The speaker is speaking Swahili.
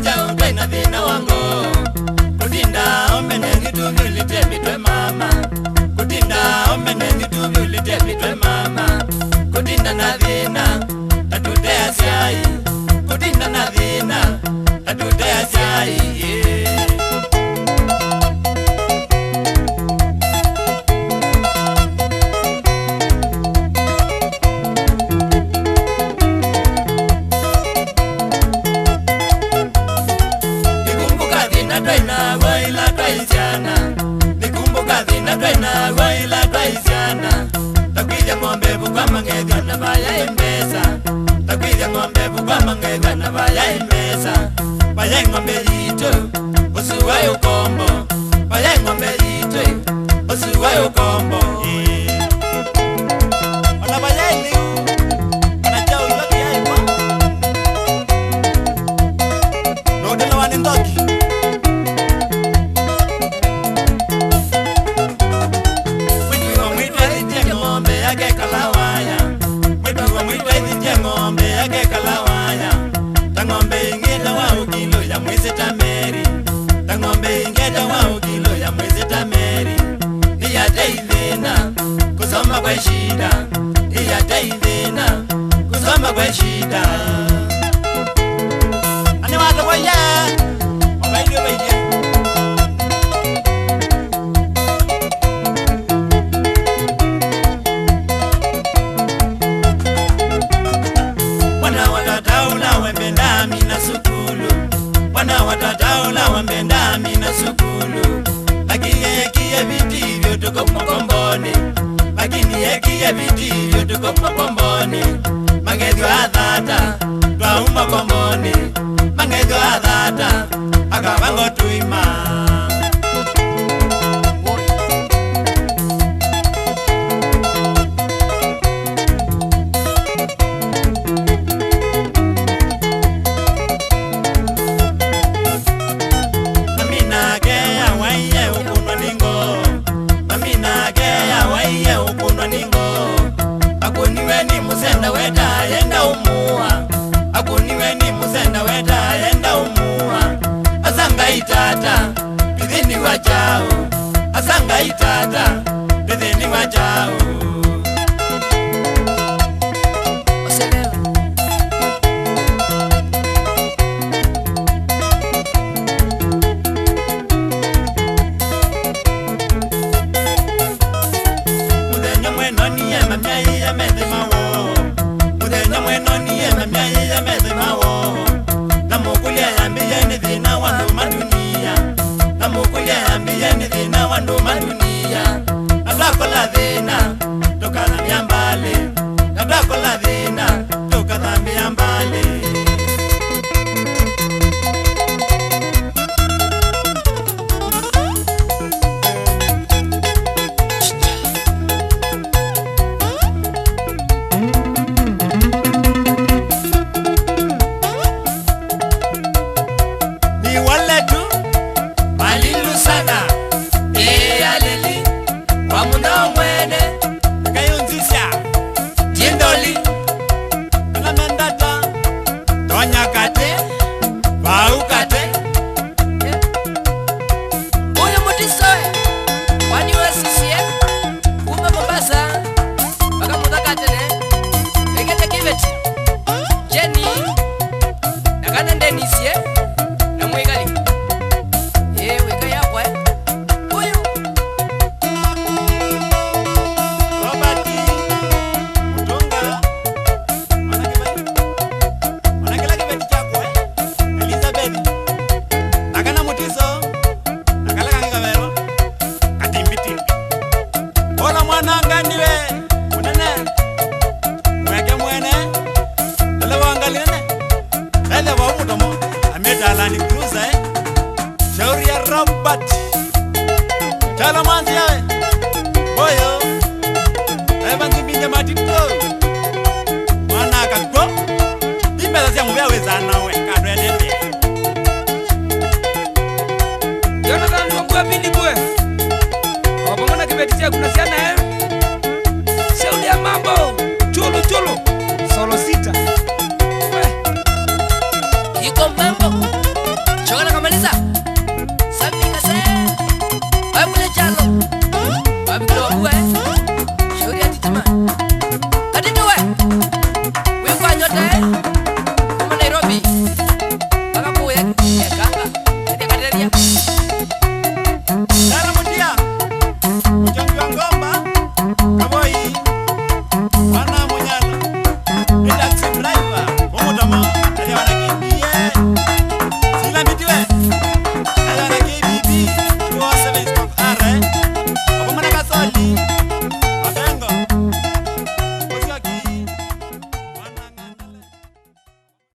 chao tena thina wangu kutinda omene ngitubi ulitebitwe mama kutinda omene ngitubi ulitebitwe mama kutinda na thina tatutea siai kutinda na thina tatutea siai takwija ng'ombe bukwa mangega na baya imbesa takwija ng'ombe bukwa mangega na baya imbesa baya ng'ombe yito usuwa ukombo baya ng'ombe yito usuwa ukombo ona baya ili ona chao yote ya ipo no de no wani ndoki kusoma kwa shida iya taidena kusoma kwa shida ane watu kwa ya wabaidio baidia wana watataula wembendami na sukulu wana watataula wembendami na sukulu akiye vitivyo tuko mkomboni lakini ekiye vitivyo tuko mkomboni mangedyo athata twauma komboni mangedyo athata akabango tuima asanga itata bidhini wajao oselela mudenya mweno niye mamyai ya medhimawo mudenya mweno niye mamyai ya medhimawo na mukulia yambiye ni dhina wandu madunia na mukulia yambiye ni dhina wandu madunia nadakola dhina tokana myambale nadakola dhina